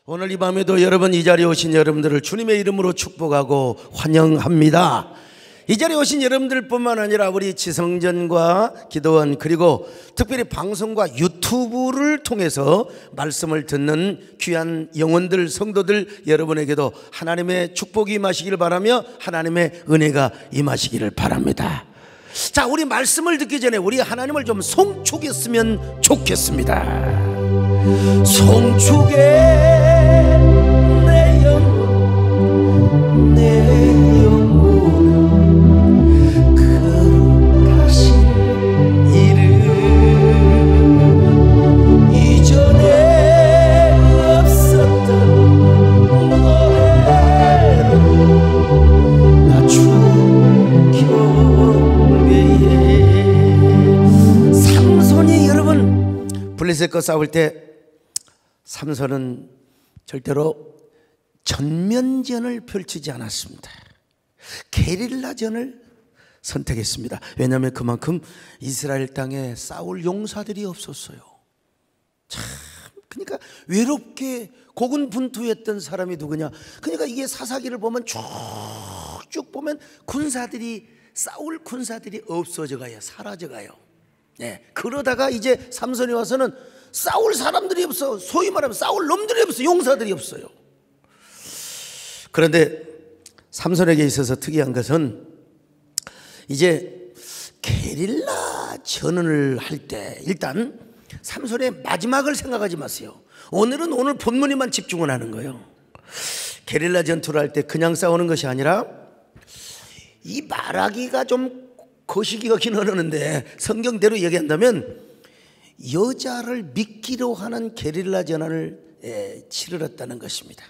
오늘 이 밤에도 여러분 이 자리에 오신 여러분들을 주님의 이름으로 축복하고 환영합니다. 이 자리에 오신 여러분들뿐만 아니라 우리 지성전과 기도원 그리고 특별히 방송과 유튜브를 통해서 말씀을 듣는 귀한 영혼들 성도들 여러분에게도 하나님의 축복이 임하시기를 바라며 하나님의 은혜가 임하시기를 바랍니다. 자, 우리 말씀을 듣기 전에 우리 하나님을 좀 송축했으면 좋겠습니다. 송축해 내 영혼 내 영혼 거룩하신 이름 이전에 없었던 노래로 낮춘 경배에 삼손이 여러분 블레셋과 싸울 때 삼손은 절대로 전면전을 펼치지 않았습니다. 게릴라전을 선택했습니다. 왜냐하면 그만큼 이스라엘 땅에 싸울 용사들이 없었어요. 참, 그러니까 외롭게 고군분투했던 사람이 누구냐? 그러니까 이게 사사기를 보면 쭉쭉 보면 군사들이 싸울 군사들이 없어져 가요. 사라져 가요. 네, 그러다가 이제 삼손이 와서는 싸울 사람들이 없어. 소위 말하면 싸울 놈들이 없어. 용사들이 없어요. 그런데 삼손에게 있어서 특이한 것은 이제 게릴라 전을 할 때 일단 삼손의 마지막을 생각하지 마세요. 오늘은 오늘 본문에만 집중을 하는 거예요. 게릴라 전투를 할 때 그냥 싸우는 것이 아니라 이 말하기가 좀 거시기하긴 하는데 성경대로 얘기한다면 여자를 미끼로 하는 게릴라 전환을 치르렀다는 것입니다.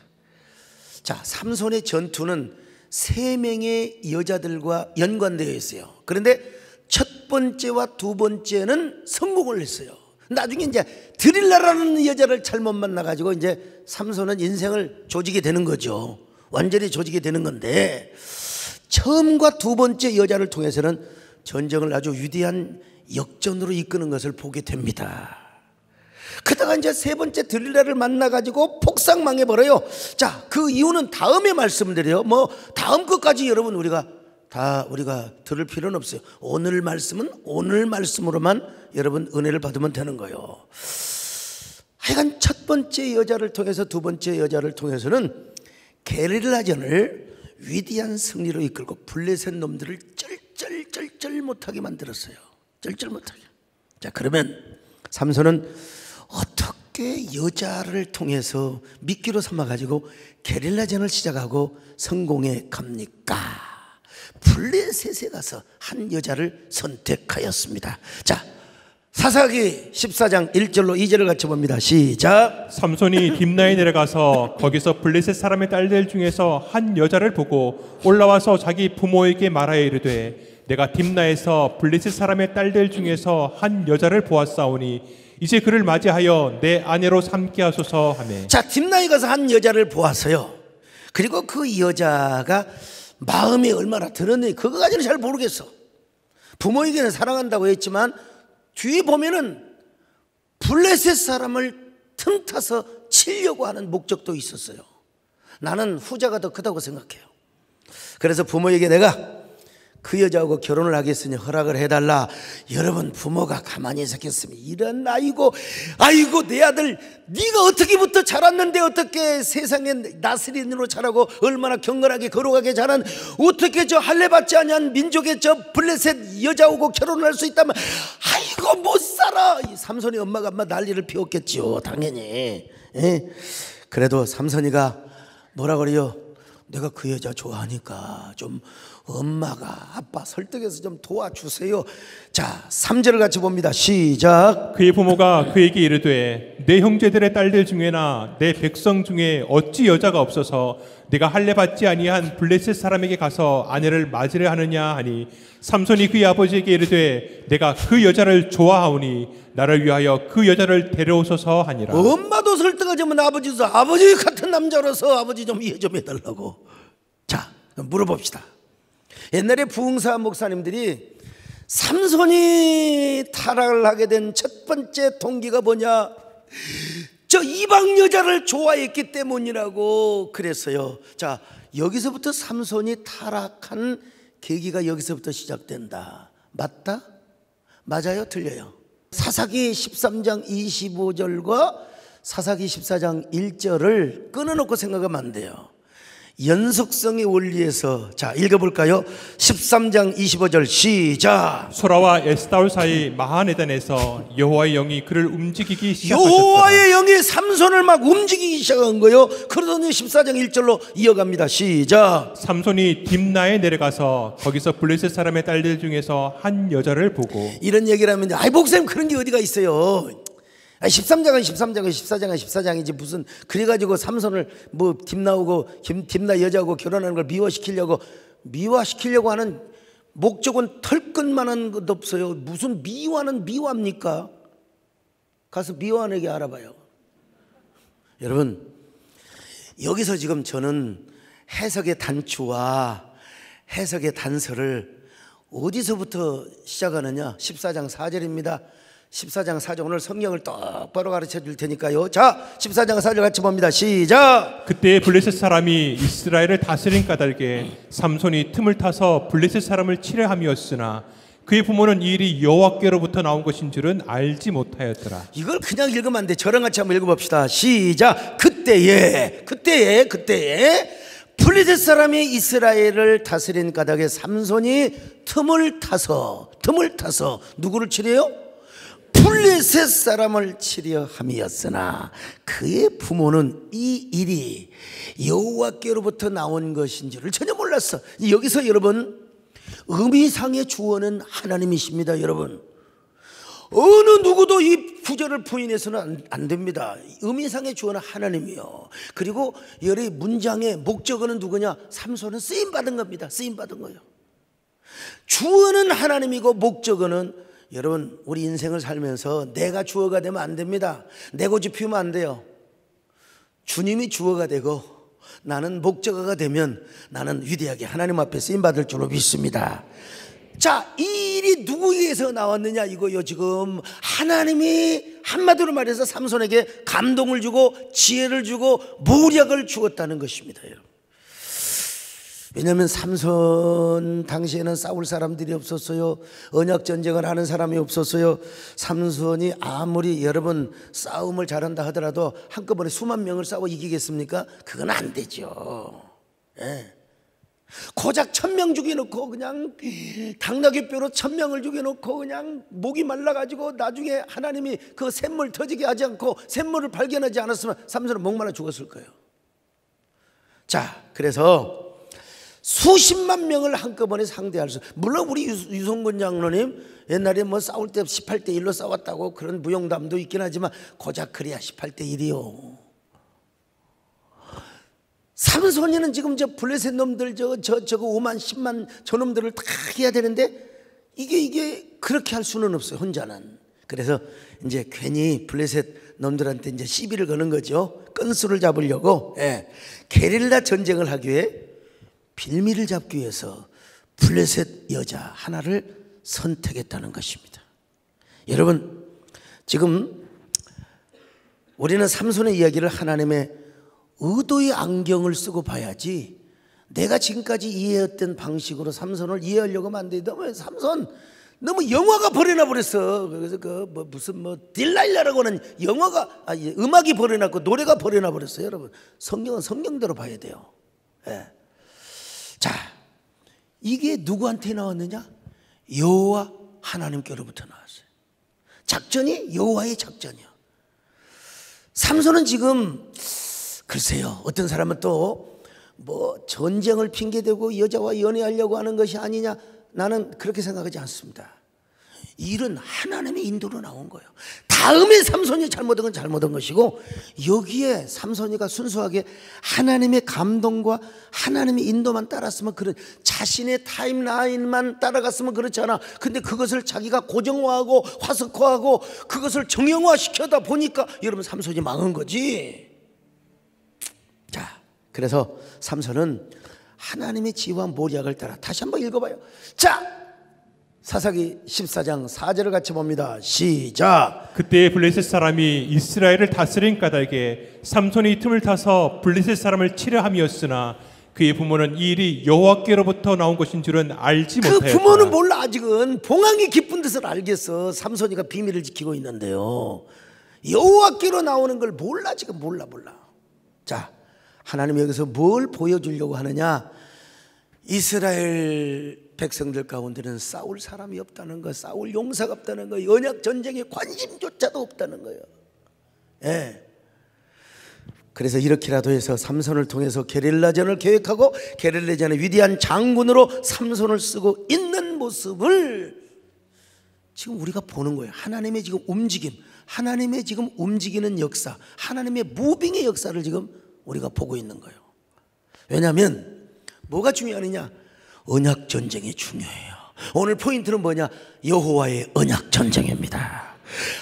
자, 삼손의 전투는 3명의 여자들과 연관되어 있어요. 그런데 첫 번째와 두 번째는 성공을 했어요. 나중에 이제 드릴라라는 여자를 잘못 만나가지고 이제 삼손은 인생을 조지게 되는 거죠. 완전히 조지게 되는 건데 처음과 두 번째 여자를 통해서는 전쟁을 아주 위대한 역전으로 이끄는 것을 보게 됩니다. 그러다가 이제 세 번째 드릴라를 만나가지고 폭삭 망해버려요. 자, 그 이유는 다음에 말씀드려요. 뭐 다음 것까지 여러분 우리가 들을 필요는 없어요. 오늘 말씀은 오늘 말씀으로만 여러분 은혜를 받으면 되는 거예요. 하여간 첫 번째 여자를 통해서 두 번째 여자를 통해서는 게릴라전을 위대한 승리로 이끌고 블레셋 놈들을 쩔쩔쩔쩔 못하게 만들었어요. 쩔쩔 못하게. 자, 그러면 삼손은 어떻게 여자를 통해서 미끼로 삼아가지고 게릴라전을 시작하고 성공해 갑니까? 블레셋에 가서 한 여자를 선택하였습니다. 자, 사사기 14장 1절로 2절을 같이 봅니다. 시작. 삼손이 딥나에 내려가서 거기서 블레셋 사람의 딸들 중에서 한 여자를 보고 올라와서 자기 부모에게 말하여 이르되 내가 딥나에서 블레셋 사람의 딸들 중에서 한 여자를 보았사오니 이제 그를 맞이하여 내 아내로 삼게 하소서 하매. 자, 딥나에 가서 한 여자를 보았어요. 그리고 그 여자가 마음이 얼마나 들었는지 그거까지는 잘 모르겠어. 부모에게는 사랑한다고 했지만 뒤에 보면은 블레셋 사람을 틈타서 치려고 하는 목적도 있었어요. 나는 후자가 더 크다고 생각해요. 그래서 부모에게 내가 그 여자하고 결혼을 하겠으니 허락을 해달라. 여러분, 부모가 가만히 있었겠으면 이런 아이고 내 아들 네가 어떻게부터 자랐는데 어떻게 세상에 나스린으로 자라고 얼마나 경건하게 거룩하게 자란 어떻게 저 할례받지 아니한 민족의 저 블레셋 여자하고 결혼을 할 수 있다면 아이고 못 살아. 이 삼손이 엄마가 아마 난리를 피웠겠죠. 당연히. 그래도 삼손이가 뭐라 그래요? 내가 그 여자 좋아하니까 좀 엄마가 아빠 설득해서 좀 도와주세요. 자, 3절을 같이 봅니다. 시작. 그의 부모가 그에게 이르되 내 형제들의 딸들 중에나 내 백성 중에 어찌 여자가 없어서 내가 할례받지 아니한 블레셋 사람에게 가서 아내를 맞으려 하느냐 하니 삼손이 그의 아버지에게 이르되 내가 그 여자를 좋아하오니 나를 위하여 그 여자를 데려오소서 하니라. 엄마도 설득하지 않으면 아버지 같은 남자로서 아버지 좀 이해 좀 해달라고. 자, 물어봅시다. 옛날에 부흥사 목사님들이 삼손이 타락을 하게 된 첫 번째 동기가 뭐냐? 저 이방 여자를 좋아했기 때문이라고 그랬어요. 자, 여기서부터 삼손이 타락한 계기가 여기서부터 시작된다. 맞다? 맞아요? 틀려요? 사사기 13장 25절과 사사기 14장 1절을 끊어놓고 생각하면 안 돼요. 연속성의 원리에서 자 읽어볼까요? 13장 25절 시작. 소라와 에스다올 사이 마하네단에서 여호와의 영이 그를 움직이기 시작하셨더라. 여호와의 영이 삼손을 막 움직이기 시작한 거예요. 그러더니 14장 1절로 이어갑니다. 시작. 삼손이 딥나에 내려가서 거기서 블레셋 사람의 딸들 중에서 한 여자를 보고. 이런 얘기를 하면 아이 목사님 그런 게 어디가 있어요. 13장은 13장은 14장은 14장이지 무슨 그래가지고 삼손을 뭐 딥나오고 딥나 여자하고 결혼하는 걸 미화시키려고 하는 목적은 털끝만한 것도 없어요. 무슨 미화는 미화입니까? 가서 미화에게 알아봐요. 여러분 여기서 지금 저는 해석의 단추와 해석의 단서를 어디서부터 시작하느냐? 14장 4절입니다 14장 4절 오늘 성경을 똑바로 가르쳐 줄 테니까요. 자 14장 4절 같이 봅니다. 시작. 그때 블레셋 사람이 이스라엘을 다스린 까닭에 삼손이 틈을 타서 블레셋 사람을 치려 함이었으나 그의 부모는 이 일이 여호와께로부터 나온 것인 줄은 알지 못하였더라. 이걸 그냥 읽으면 안 돼. 저랑 같이 한번 읽어봅시다. 시작. 그때에 블레셋 사람이 이스라엘을 다스린 까닭에 삼손이 틈을 타서 누구를 치려요? 블레셋 사람을 치려 함이었으나 그의 부모는 이 일이 여호와께로부터 나온 것인 줄을 전혀 몰랐어. 여기서 여러분 의미상의 주어는 하나님이십니다. 여러분 어느 누구도 이 구절을 부인해서는 안 됩니다. 의미상의 주어는 하나님이요. 그리고 여기 문장의 목적어는 누구냐? 삼손은 쓰임받은 겁니다. 쓰임받은 거예요. 주어는 하나님이고 목적어는 여러분 우리 인생을 살면서 내가 주어가 되면 안 됩니다. 내 고집 피우면 안 돼요. 주님이 주어가 되고 나는 목적어가 되면 나는 위대하게 하나님 앞에 쓰임받을 줄로 믿습니다. 자, 이 일이 누구에게서 나왔느냐 이거요. 지금 하나님이 한마디로 말해서 삼손에게 감동을 주고 지혜를 주고 모략을 주었다는 것입니다. 여러분. 왜냐하면 삼손 당시에는 싸울 사람들이 없었어요. 언약 전쟁을 하는 사람이 없었어요. 삼손이 아무리 여러분 싸움을 잘한다 하더라도 한꺼번에 수만 명을 싸워 이기겠습니까? 그건 안 되죠. 예. 고작 1000명 죽여놓고 그냥 당나귀뼈로 1000명을 죽여놓고 그냥 목이 말라가지고 나중에 하나님이 그 샘물 터지게 하지 않고 샘물을 발견하지 않았으면 삼손은 목말라 죽었을 거예요. 자, 그래서 수십만 명을 한꺼번에 상대할 수. 물론 우리 유성근 장로님 옛날에 뭐 싸울 때 18대 1로 싸웠다고 그런 무용담도 있긴 하지만 고작 그래야 18대 1이요. 삼손이는 지금 저 블레셋 놈들 저거 5만 10만 저놈들을 다 해야 되는데 이게 그렇게 할 수는 없어요. 혼자는. 그래서 이제 괜히 블레셋 놈들한테 이제 시비를 거는 거죠. 건수를 잡으려고. 예. 게릴라 전쟁을 하기 위해 빌미를 잡기 위해서 블레셋 여자 하나를 선택했다는 것입니다. 여러분 지금 우리는 삼손의 이야기를 하나님의 의도의 안경을 쓰고 봐야지 내가 지금까지 이해했던 방식으로 삼손을 이해하려고 하면 안 돼. 너무 삼손 너무 영화가 버려나 버렸어. 그래서 무슨 딜라일라라고 하는 영화가 음악이 버려놨고 노래가 버려나 버렸어요. 여러분 성경은 성경대로 봐야 돼요. 예. 자, 이게 누구한테 나왔느냐? 여호와 하나님께로부터 나왔어요. 작전이 여호와의 작전이야. 삼손은 지금 글쎄요, 어떤 사람은 또 뭐 전쟁을 핑계대고 여자와 연애하려고 하는 것이 아니냐? 나는 그렇게 생각하지 않습니다. 일은 하나님의 인도로 나온 거예요. 다음에 삼손이 잘못한 건 잘못한 것이고, 여기에 삼손이가 순수하게 하나님의 감동과 하나님의 인도만 따랐으면, 그런 자신의 타임라인만 따라갔으면 그렇지 않아. 근데 그것을 자기가 고정화하고 화석화하고 그것을 정형화시켜다 보니까 여러분 삼손이 망한 거지. 자, 그래서 삼손은 하나님의 지혜와 모략을 따라, 다시 한번 읽어봐요. 자, 사사기 14장 4절을 같이 봅니다. 시작. 그때 블레셋 사람이 이스라엘을 다스린 까닭에 삼손이 틈을 타서 블레셋 사람을 치려 함이었으나 그의 부모는 이 일이 여호와께로부터 나온 것인 줄은 알지 못하였다. 그 부모는 몰라. 아직은 봉황이 깊은 뜻을 알겠어. 삼손이가 비밀을 지키고 있는데요, 여호와께로 나오는 걸 몰라. 지금 몰라. 자, 하나님이 여기서 뭘 보여주려고 하느냐? 이스라엘 백성들 가운데는 싸울 사람이 없다는 거, 싸울 용사가 없다는 거, 언약 전쟁에 관심조차도 없다는 거예요. 예. 그래서 이렇게라도 해서 삼손을 통해서 게릴라전을 계획하고 게릴라전의 위대한 장군으로 삼손을 쓰고 있는 모습을 지금 우리가 보는 거예요. 하나님의 지금 움직임, 하나님의 지금 움직이는 역사, 하나님의 무빙의 역사를 지금 우리가 보고 있는 거예요. 왜냐하면 뭐가 중요하느냐? 언약 전쟁이 중요해요. 오늘 포인트는 뭐냐? 여호와의 언약 전쟁입니다.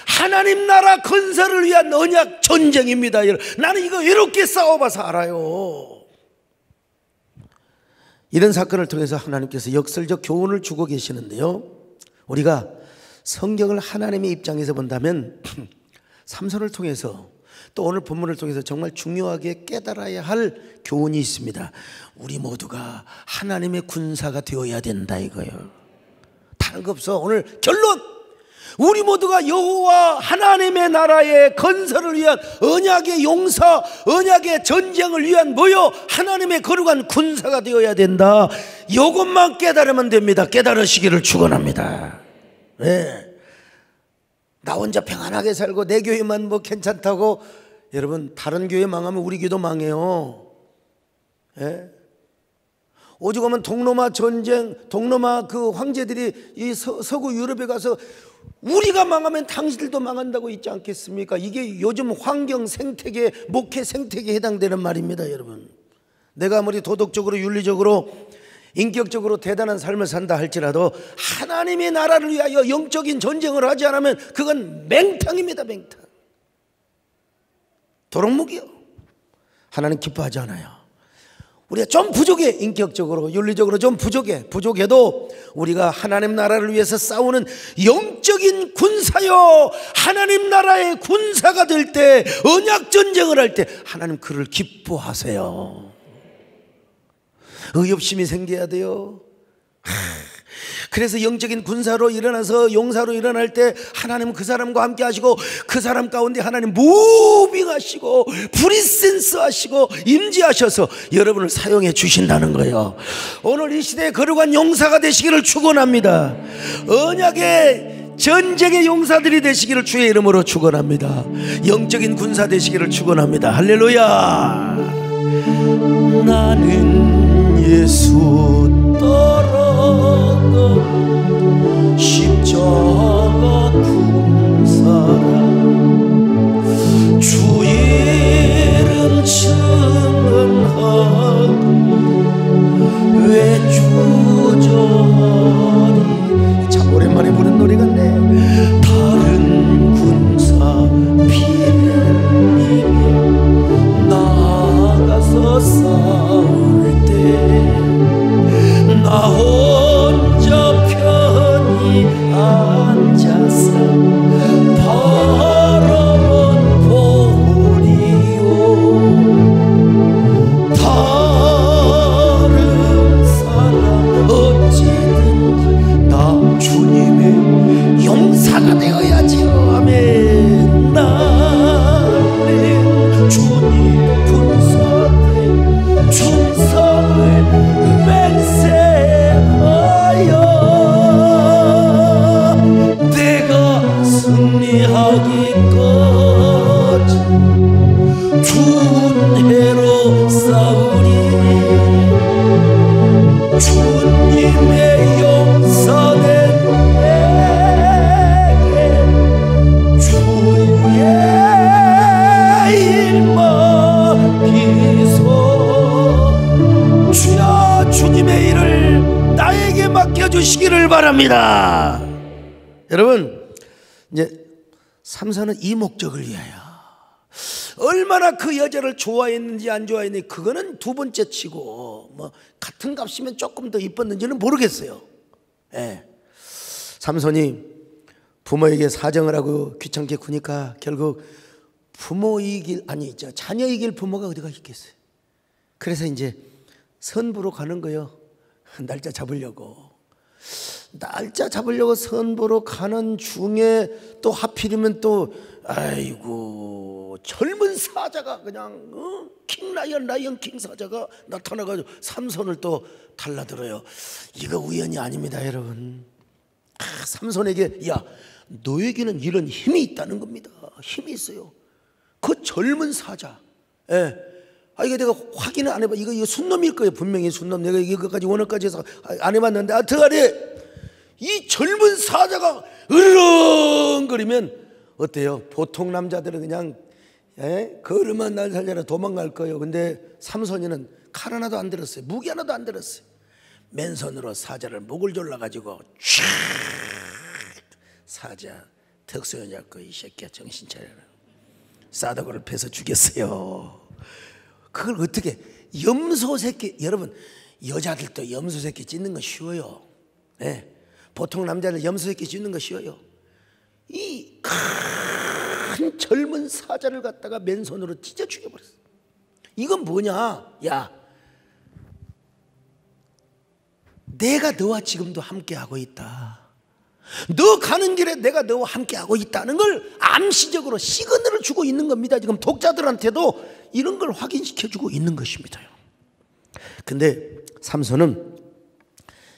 하나님 나라 건설을 위한 언약 전쟁입니다. 나는 이거 외롭게 싸워봐서 알아요. 이런 사건을 통해서 하나님께서 역설적 교훈을 주고 계시는데요, 우리가 성경을 하나님의 입장에서 본다면 삼손을 통해서, 또 오늘 본문을 통해서 정말 중요하게 깨달아야 할 교훈이 있습니다. 우리 모두가 하나님의 군사가 되어야 된다 이거예요. 다른 거 없어. 오늘 결론, 우리 모두가 여호와 하나님의 나라의 건설을 위한 언약의 용사, 언약의 전쟁을 위한 뭐요? 하나님의 거룩한 군사가 되어야 된다. 이것만 깨달으면 됩니다. 깨달으시기를 축원합니다. 네. 나 혼자 평안하게 살고 내 교회만 뭐 괜찮다고, 여러분 다른 교회 망하면 우리 교회도 망해요. 예? 오죽 하면 동로마 전쟁, 동로마 그 황제들이 이 서구 유럽에 가서 우리가 망하면 당신들도 망한다고 있지 않겠습니까? 이게 요즘 환경 생태계, 목회 생태계에 해당되는 말입니다. 여러분, 내가 아무리 도덕적으로 윤리적으로 인격적으로 대단한 삶을 산다 할지라도 하나님의 나라를 위하여 영적인 전쟁을 하지 않으면 그건 맹탕입니다. 맹탕, 도록묵이요. 하나님 기뻐하지 않아요. 우리가 좀 부족해, 인격적으로 윤리적으로 좀 부족해도 우리가 하나님 나라를 위해서 싸우는 영적인 군사요, 하나님 나라의 군사가 될 때, 언약 전쟁을 할 때 하나님 그를 기뻐하세요. 의협심이 생겨야 돼요. 그래서 영적인 군사로 일어나서 용사로 일어날 때 하나님은 그 사람과 함께 하시고, 그 사람 가운데 하나님 무빙하시고 프리센스 하시고 임재하셔서 여러분을 사용해 주신다는 거예요. 오늘 이 시대의 거룩한 용사가 되시기를 축원합니다. 언약의 전쟁의 용사들이 되시기를 주의 이름으로 축원합니다. 영적인 군사 되시기를 축원합니다. 할렐루야. 나는 예수 따라가 십자가 군사라, 주 이름 증언하리 왜 주저하리. 참 오랜만에 부른 노래 같네. 다른 군사 피를 나가서 싸울 때 나 혼자 편히 앉아서 바라만 보리요. 다른 사람 어찌든지 나 주님의 용사가 되어야지요. 아멘. 나는 주님 군사대 충성을 맹세하여 내가 승리하기까지 준혜로 싸우리. 주님의 용사된 주시기를 바랍니다. 여러분, 이제 삼손은 이 목적을 위하여 얼마나 그 여자를 좋아했는지 안 좋아했는지 그거는 두 번째 치고 뭐 같은 값이면 조금 더 이뻤는지는 모르겠어요. 예. 삼손이 부모에게 사정을 하고 귀찮게 구니까 결국 자녀 이길 부모가 어디가 있겠어요. 그래서 이제 선부로 가는 거예요. 날짜 잡으려고 선보러 가는 중에 또 하필이면 또 아이고 젊은 사자가 그냥 라이언 킹 사자가 나타나가지고 삼손을 또 달라들어요. 이거 우연이 아닙니다, 여러분. 삼손에게 야 너에게는 이런 힘이 있다는 겁니다. 힘이 있어요. 그 젊은 사자. 예. 이거 내가 확인을 안 해봐. 이거 순놈일 거예요. 분명히 순놈. 내가 이거까지 원어까지 해서 안 해봤는데 하여튼간에 이 젊은 사자가 으르렁거리면 어때요? 보통 남자들은 그냥 걸음만 날 살려라 도망갈 거예요. 근데 삼손이는 칼 하나도 안 들었어요. 무기 하나도 안 들었어요. 맨손으로 사자를 목을 졸라가지고 촤 사자 턱수여 잡고 이 새끼야 정신 차려라. 싸다고를 패서 죽였어요. 그걸 어떻게 염소 새끼, 여러분 여자들도 염소 새끼 찢는 거 쉬워요. 네. 보통 남자들 염소 새끼 찢는 거 쉬워요. 이 큰 젊은 사자를 갖다가 맨손으로 찢어 죽여버렸어. 이건 뭐냐? 야, 내가 너와 지금도 함께하고 있다. 너 가는 길에 내가 너와 함께하고 있다는 걸 암시적으로 시그널을 주고 있는 겁니다. 지금 독자들한테도 이런 걸 확인시켜주고 있는 것입니다. 근데 삼손은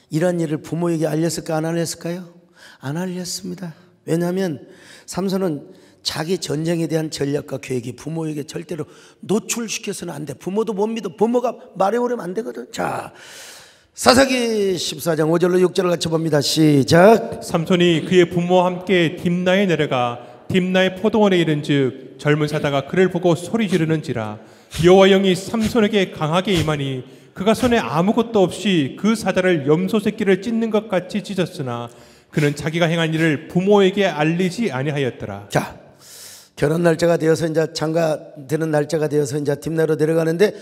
이런 일을 부모에게 알렸을까 안 알렸을까요? 안 알렸습니다. 왜냐하면 삼손은 자기 전쟁에 대한 전략과 계획이 부모에게 절대로 노출시켜서는 안 돼. 부모도 못 믿어. 부모가 말해오려면 안 되거든. 자, 사사기 14장 5절로 6절을 같이 봅니다. 시작. 삼손이 그의 부모와 함께 딥나에 내려가 딥나의 포도원에 이른즉 젊은 사자가 그를 보고 소리 지르는지라 여호와 영이 삼손에게 강하게 임하니 그가 손에 아무것도 없이 그 사자를 염소 새끼를 찢는 것 같이 찢었으나 그는 자기가 행한 일을 부모에게 알리지 아니하였더라. 자, 결혼 날짜가 되어서 이제 장가 되는 날짜가 되어서 이제 딥나로 내려가는데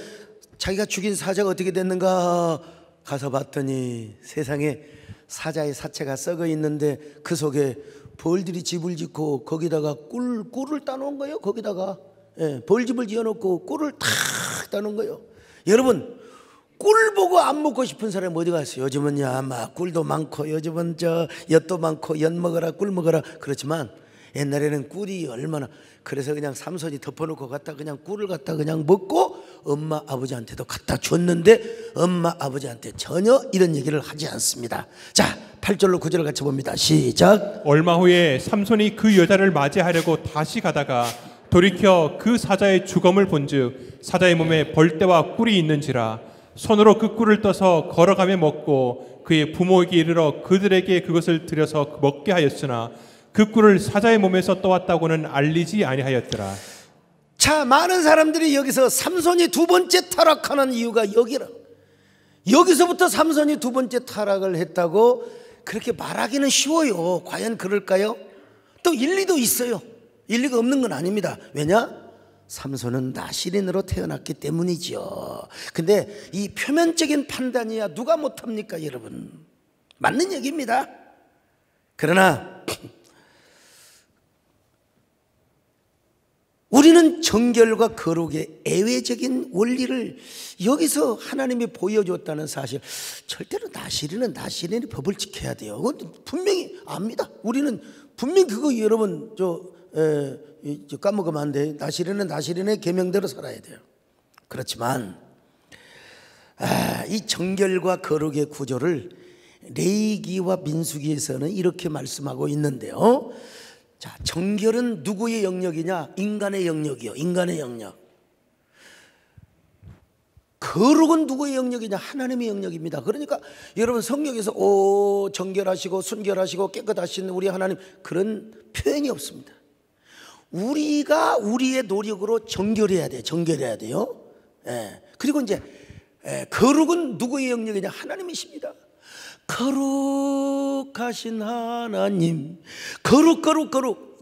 자기가 죽인 사자가 어떻게 됐는가 가서 봤더니 세상에 사자의 사체가 썩어 있는데 그 속에 벌들이 집을 짓고 거기다가 꿀을 따놓은 거예요. 거기다가 벌집을 지어놓고 꿀을 탁 따놓은 거예요. 여러분 꿀 보고 안 먹고 싶은 사람이 어디 갔어요? 요즘은 막 꿀도 많고 요즘은 엿도 많고 엿 먹어라 꿀 먹어라 그렇지만 옛날에는 꿀이 얼마나 그래서 그냥 삼손이 덮어놓고 갖다 그냥 꿀을 갖다 그냥 먹고 엄마 아버지한테도 갖다 줬는데 엄마 아버지한테 전혀 이런 얘기를 하지 않습니다. 자 8절로 9절을 같이 봅니다. 시작. 얼마 후에 삼손이 그 여자를 맞이하려고 다시 가다가 돌이켜 그 사자의 주검을 본즉 사자의 몸에 벌떼와 꿀이 있는지라 손으로 그 꿀을 떠서 걸어가며 먹고 그의 부모에게 이르러 그들에게 그것을 들여서 먹게 하였으나 그 꿀을 사자의 몸에서 떠왔다고는 알리지 아니하였더라. 자, 많은 사람들이 여기서 삼손이 두 번째 타락하는 이유가 여기라. 여기서부터 삼손이 두 번째 타락을 했다고 그렇게 말하기는 쉬워요. 과연 그럴까요? 또 일리도 있어요. 일리가 없는 건 아닙니다. 왜냐? 삼손은 나시린으로 태어났기 때문이죠. 근데 이 표면적인 판단이야 누가 못합니까 여러분? 맞는 얘기입니다. 그러나 우리는 정결과 거룩의 애외적인 원리를 여기서 하나님이 보여줬다는 사실, 절대로 나시린은 법을 지켜야 돼요. 그건 분명히 압니다. 우리는 분명히 그거 여러분 까먹으면 안 돼. 나시린은 나시린의 계명대로 살아야 돼요. 그렇지만 이 정결과 거룩의 구조를 레위기와 민수기에서는 이렇게 말씀하고 있는데요. 자, 정결은 누구의 영역이냐? 인간의 영역이요. 인간의 영역. 거룩은 누구의 영역이냐? 하나님의 영역입니다. 그러니까 여러분 성경에서 정결하시고 순결하시고 깨끗하신 우리 하나님 그런 표현이 없습니다. 우리가 우리의 노력으로 정결해야 돼요. 정결해야 돼요. 그리고 이제 거룩은 누구의 영역이냐? 하나님이십니다. 거룩하신 하나님, 거룩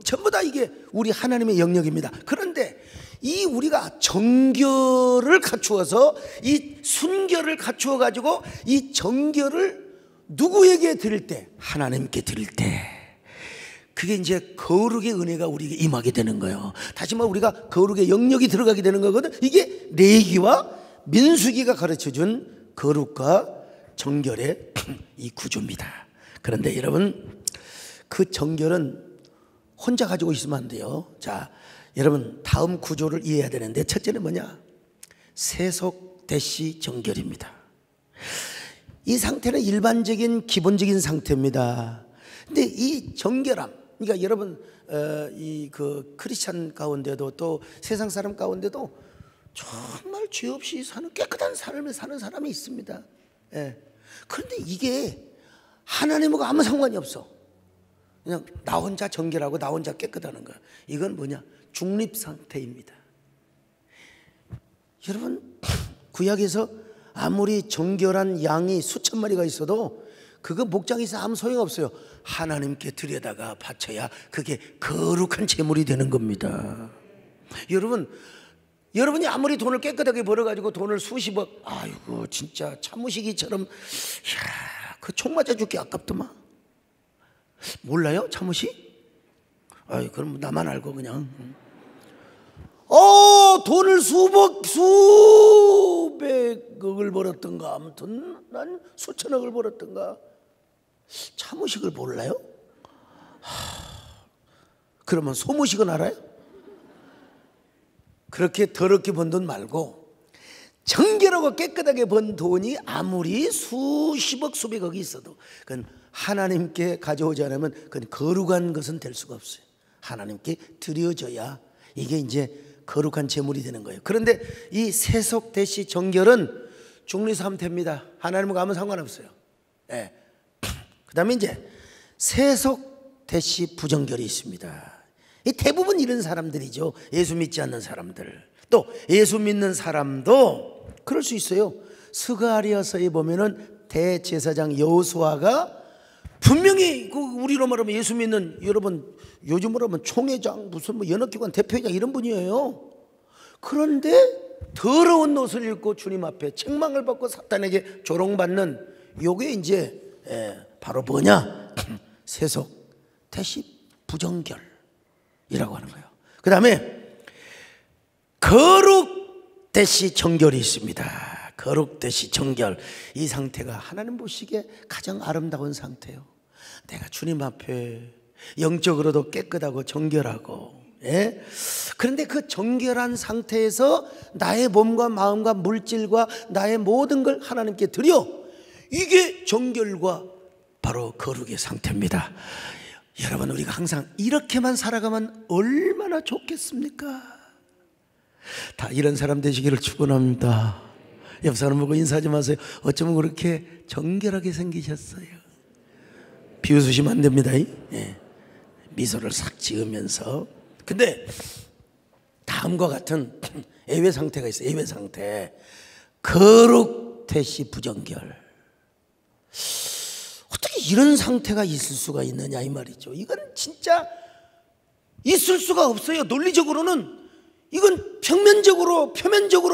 전부 다 이게 우리 하나님의 영역입니다. 그런데 이 우리가 정결을 갖추어서 이 순결을 갖추어 가지고 이 정결을 누구에게 드릴 때? 하나님께 드릴 때, 그게 이제 거룩의 은혜가 우리에게 임하게 되는 거예요. 다시 말해 우리가 거룩의 영역이 들어가게 되는 거거든. 이게 레위기와 민수기가 가르쳐준 거룩과 정결의 이 구조입니다. 그런데 여러분, 그 정결은 혼자 가지고 있으면 안 돼요. 자, 여러분, 다음 구조를 이해해야 되는데, 첫째는 뭐냐? 세속 대시 정결입니다. 이 상태는 일반적인 기본적인 상태입니다. 근데 이 정결함, 그러니까 여러분 이 그 크리스찬 가운데도 또 세상 사람 가운데도 정말 죄 없이 사는 깨끗한 삶을 사는 사람이 있습니다. 예. 그런데 이게 하나님하고 아무 상관이 없어. 그냥 나 혼자 정결하고 나 혼자 깨끗하는 거야. 이건 뭐냐? 중립 상태입니다. 여러분, 구약에서 아무리 정결한 양이 수천 마리가 있어도 그거 목장에 있어 아무 소용없어요. 하나님께 드려다가 바쳐야 그게 거룩한 제물이 되는 겁니다. 여러분이 아무리 돈을 깨끗하게 벌어가지고 돈을 수십억, 아이고 진짜 차무시기처럼, 그 총 맞아 죽기 아깝더만. 몰라요? 차무시? 그럼 나만 알고 그냥. 돈을 수백억을 벌었던가, 아무튼 난 수천억을 벌었던가. 차무식을 몰라요? 그러면 소무식은 알아요? 그렇게 더럽게 번 돈 말고 정결하고 깨끗하게 번 돈이 아무리 수십억 수백억이 있어도 그건 하나님께 가져오지 않으면 그건 거룩한 것은 될 수가 없어요. 하나님께 드려져야 이게 이제 거룩한 제물이 되는 거예요. 그런데 이 세속 대시 정결은 중립 상태입니다. 하나님과 아무 상관없어요. 네. 그 다음에 이제 세속 대시 부정결이 있습니다. 이 대부분 이런 사람들이죠. 예수 믿지 않는 사람들. 또 예수 믿는 사람도 그럴 수 있어요. 스가랴서에 보면은 대제사장 여호수아가 분명히 우리로 말하면 예수 믿는, 여러분 요즘으로 하면 총회장, 무슨 뭐 연합기관 대표회장 이런 분이에요. 그런데 더러운 옷을 입고 주님 앞에 책망을 받고 사탄에게 조롱받는 요게 이제 바로 뭐냐? 세속 대시 부정결이라고 하는 거예요. 그 다음에 거룩 대시 정결이 있습니다. 거룩 대시 정결, 이 상태가 하나님 보시기에 가장 아름다운 상태예요. 내가 주님 앞에 영적으로도 깨끗하고 정결하고, 예? 그런데 그 정결한 상태에서 나의 몸과 마음과 물질과 나의 모든 걸 하나님께 드려, 이게 정결과 바로 거룩의 상태입니다. 여러분, 우리가 항상 이렇게만 살아가면 얼마나 좋겠습니까? 다 이런 사람 되시기를 축원합니다. 옆 사람 보고 인사 좀 하세요. 어쩌면 그렇게 정결하게 생기셨어요. 비웃으시면 안 됩니다. 예. 미소를 싹 지으면서. 근데 다음과 같은 예외 상태가 있어요. 예외 상태. 거룩 대시 부정결. 어떻게 이런 상태가 있을 수가 있느냐 이 말이죠. 이건 진짜 있을 수가 없어요. 논리적으로는 이건 표면적으로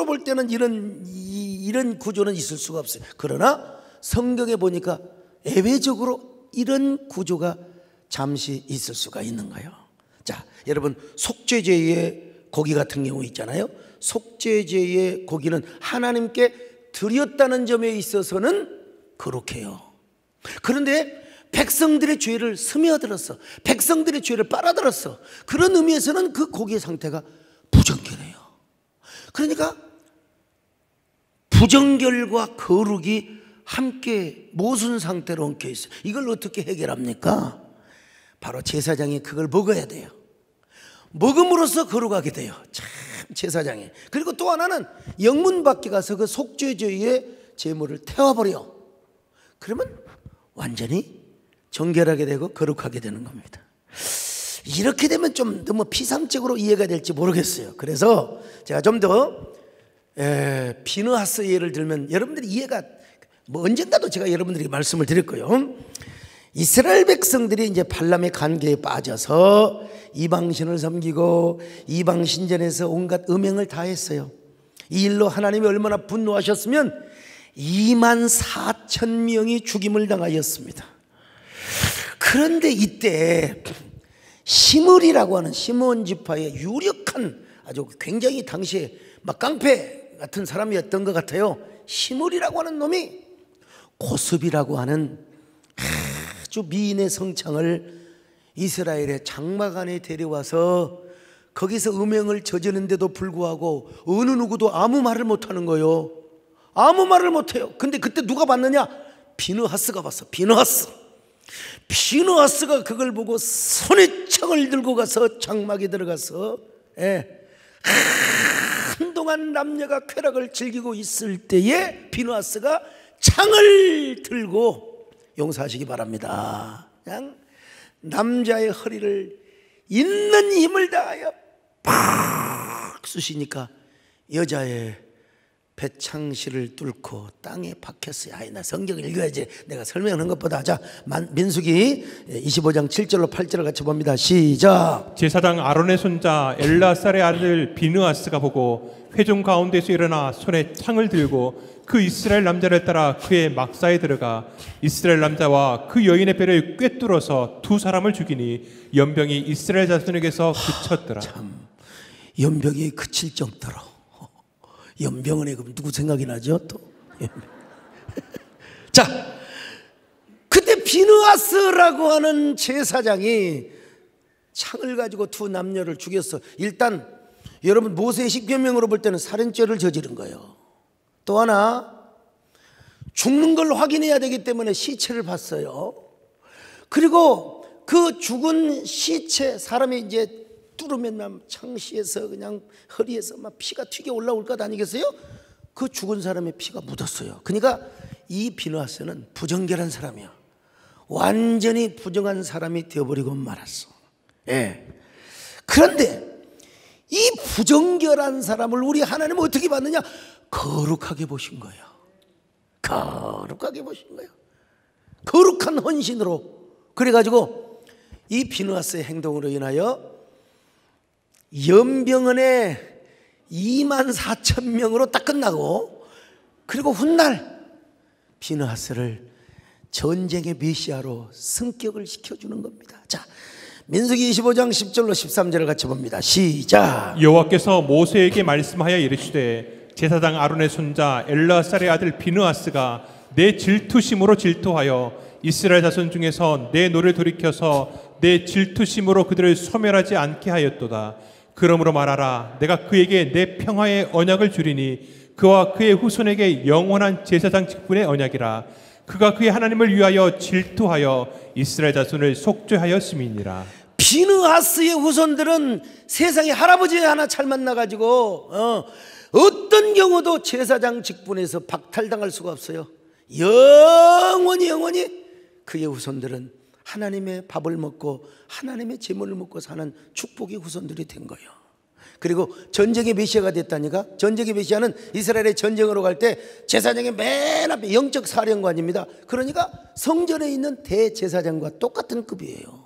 볼 때는 이런 구조는 있을 수가 없어요. 그러나 성경에 보니까 예외적으로 이런 구조가 잠시 있을 수가 있는 거예요. 자, 여러분, 속죄제의 고기 같은 경우 있잖아요. 속죄제의 고기는 하나님께 드렸다는 점에 있어서는 거룩해요. 그런데 백성들의 죄를 스며들었어, 백성들의 죄를 빨아들었어. 그런 의미에서는 그 고기의 상태가 부정결이에요. 그러니까 부정결과 거룩이 함께 모순 상태로 엉켜 있어요. 이걸 어떻게 해결합니까? 바로 제사장이 그걸 먹어야 돼요. 먹음으로써 거룩하게 돼요. 참, 제사장이. 그리고 또 하나는 영문 밖에 가서 그 속죄제의 제물을 태워버려. 그러면 완전히 정결하게 되고 거룩하게 되는 겁니다. 이렇게 되면 좀 너무 피상적으로 이해가 될지 모르겠어요. 그래서 제가 좀 더 비느하스 예를 들면 여러분들이 이해가 뭐 언젠가도 제가 여러분들에게 말씀을 드렸고요. 이스라엘 백성들이 이제 발람의 관계에 빠져서 이방신을 섬기고 이방신전에서 온갖 음행을 다 했어요. 이 일로 하나님이 얼마나 분노하셨으면 24,000명이 죽임을 당하였습니다. 그런데 이때 시므리라고 하는 시므온 지파의 유력한 아주 굉장히 당시에 막 깡패 같은 사람이었던 것 같아요. 시므리라고 하는 놈이 고습이라고 하는 아주 미인의 성창을 이스라엘의 장막 안에 데려와서 거기서 음행을 저지르는데도 불구하고 어느 누구도 아무 말을 못하는 거예요. 아무 말을 못해요. 근데 그때 누가 봤느냐? 비느하스가 봤어. 비느하스가 그걸 보고 손에 창을 들고 가서 장막에 들어가서 한동안 남녀가 쾌락을 즐기고 있을 때에 비느하스가 창을 들고, 용서하시기 바랍니다, 그냥 남자의 허리를 있는 힘을 다하여 팍 쑤시니까 여자의 배창실을 뚫고 땅에 박혔어요. 아이, 나 성경을 읽어야지. 내가 설명하는 것보다. 자, 민수기 25장 7절로 8절을 같이 봅니다. 시작. 제사장 아론의 손자 엘라살의 아들 비느하스가 보고 회중 가운데서 일어나 손에 창을 들고 그 이스라엘 남자를 따라 그의 막사에 들어가 이스라엘 남자와 그 여인의 배를 꿰뚫어서 두 사람을 죽이니 연병이 이스라엘 자손에게서 그쳤더라. 참, 연병이 그칠 정도로. 연병원에 그럼 누구 생각이 나죠? 또 자, 그때 비느하스라고 하는 제사장이 창을 가지고 두 남녀를 죽였어. 일단 여러분 모세의 십계명으로 볼 때는 살인죄를 저지른 거예요. 또 하나, 죽는 걸 확인해야 되기 때문에 시체를 봤어요. 그리고 그 죽은 시체, 사람이 이제 뚫으면 창시에서 그냥 허리에서 막 피가 튀겨 올라올 것 아니겠어요? 그 죽은 사람의 피가 묻었어요. 그러니까 이 비느하스는 부정결한 사람이야. 완전히 부정한 사람이 되어버리고 말았어. 그런데 이 부정결한 사람을 우리 하나님은 어떻게 봤느냐? 거룩하게 보신 거예요. 거룩하게 보신 거예요. 거룩한 헌신으로. 그래가지고 이 비느하스의 행동으로 인하여 연병원에 24,000명으로 딱 끝나고, 그리고 훗날 비느하스를 전쟁의 메시아로 승격을 시켜주는 겁니다. 자, 민수기 25장 10절로 13절을 같이 봅니다. 시작. 여호와께서 모세에게 말씀하여 이르시되 제사장 아론의 손자 엘라살의 아들 비느하스가 내 질투심으로 질투하여 이스라엘 자손 중에서 내 노를 돌이켜서 내 질투심으로 그들을 소멸하지 않게 하였도다. 그러므로 말하라. 내가 그에게 내 평화의 언약을 주리니 그와 그의 후손에게 영원한 제사장 직분의 언약이라. 그가 그의 하나님을 위하여 질투하여 이스라엘 자손을 속죄하였음이니라. 비느하스의 후손들은 세상에 할아버지 하나 잘 만나가지고 어떤 경우도 제사장 직분에서 박탈당할 수가 없어요. 영원히 그의 후손들은 하나님의 밥을 먹고 하나님의 제물을 먹고 사는 축복의 후손들이 된 거예요. 그리고 전쟁의 메시아가 됐다니까. 전쟁의 메시아는 이스라엘의 전쟁으로 갈 때 제사장의 맨 앞에 영적 사령관입니다. 그러니까 성전에 있는 대제사장과 똑같은 급이에요.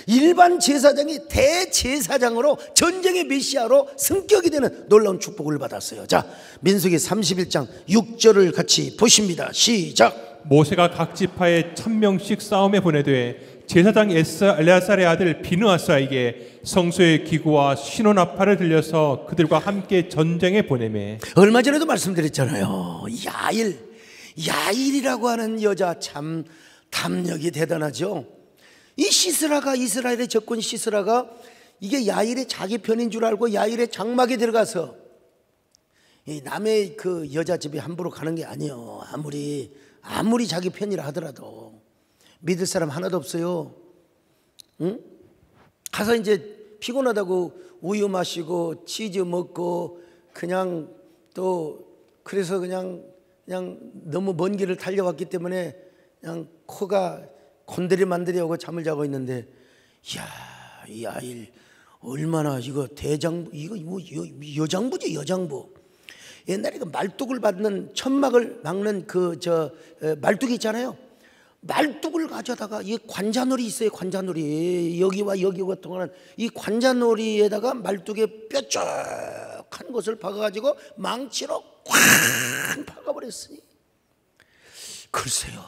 일반 제사장이 대제사장으로 전쟁의 메시아로 승격이 되는 놀라운 축복을 받았어요. 자, 민수기 31장 6절을 같이 보십니다. 시작. 모세가 각 지파에 1,000명씩 싸움에 보내되 제사장 엘야살의 아들 비느하스에게 성소의 기구와 신혼아파를 들려서 그들과 함께 전쟁에 보내매. 얼마 전에도 말씀드렸잖아요. 야일이라고 하는 여자 참 담력이 대단하죠. 이 시스라가, 이스라엘의 적군 시스라가 이게 야일의 자기 편인 줄 알고 야일의 장막에 들어가서, 이 남의 그 여자 집에 함부로 가는 게 아니에요. 아무리 자기 편이라 하더라도 믿을 사람 하나도 없어요. 응? 가서 이제 피곤하다고 우유 마시고 치즈 먹고 그냥 또 그래서 그냥 너무 먼 길을 달려왔기 때문에 그냥 코가 곤드레만드레 하고 잠을 자고 있는데, 이야, 이 아이 얼마나 이거 대장부, 이거 뭐 여장부지, 여장부. 옛날에 그 말뚝을 받는 천막을 막는 말뚝이 있잖아요. 말뚝을 가져다가 이 관자놀이 있어요. 관자놀이 여기와 여기와 동안은 이 관자놀이에다가 말뚝에 뾰족한 것을 박아가지고 망치로 꽉 박아버렸으니 글쎄요.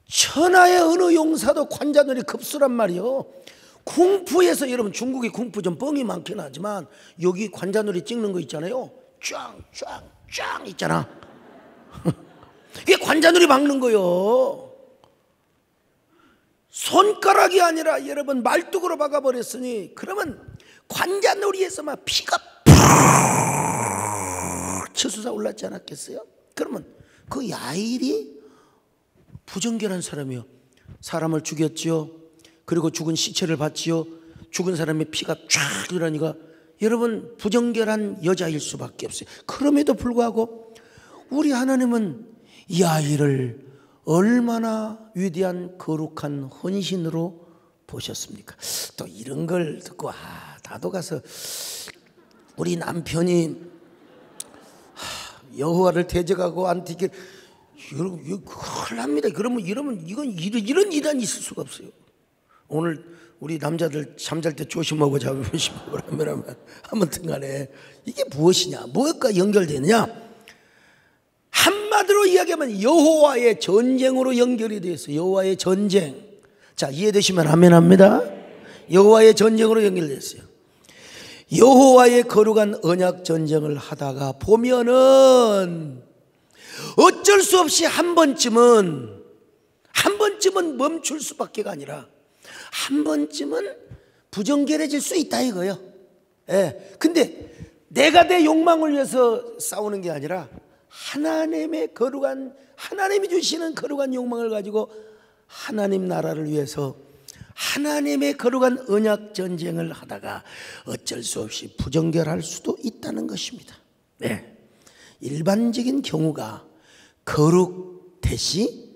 천하의 어느 용사도 관자놀이 급수란 말이요. 쿵푸에서 여러분 중국이 쿵푸 좀 뻥이 많긴 하지만 여기 관자놀이 찍는 거 있잖아요. 쫙 있잖아. 이게 관자놀이 막는 거요. 손가락이 아니라 여러분 말뚝으로 박아버렸으니 그러면 관자놀이에서 막 피가 푹 치솟아 올랐지 않았겠어요? 그러면 그 야일이 부정결한 사람이요. 사람을 죽였지요. 그리고 죽은 시체를 봤지요. 죽은 사람의 피가 쫙 흐르니까 여러분 부정결한 여자일 수밖에 없어요. 그럼에도 불구하고 우리 하나님은 야일을 얼마나 위대한 거룩한 헌신으로 보셨습니까? 또 이런 걸 듣고 나도 가서 우리 남편이 여호와를 대적하고 안티길 여러분 이거 큰일 납니다. 그러면 이러면 이런 이단이 있을 수가 없어요. 오늘 우리 남자들 잠잘 때 조심하고 하면 아무튼 간에 이게 무엇이냐, 무엇과 연결되느냐? 한마디로 이야기하면 여호와의 전쟁으로 연결이 되어 있어요. 여호와의 전쟁. 자, 이해되시면 아멘 합니다. 여호와의 전쟁으로 연결되어 있어요. 여호와의 거룩한 언약 전쟁을 하다가 보면은 어쩔 수 없이 한 번쯤은 멈출 수밖에가 아니라 한 번쯤은 부정결해질 수 있다 이거요. 예. 근데 내가 내 욕망을 위해서 싸우는 게 아니라 하나님의 거룩한, 하나님이 주시는 거룩한 욕망을 가지고 하나님 나라를 위해서 하나님의 거룩한 언약 전쟁을 하다가 어쩔 수 없이 부정결할 수도 있다는 것입니다. 네. 일반적인 경우가 거룩 대시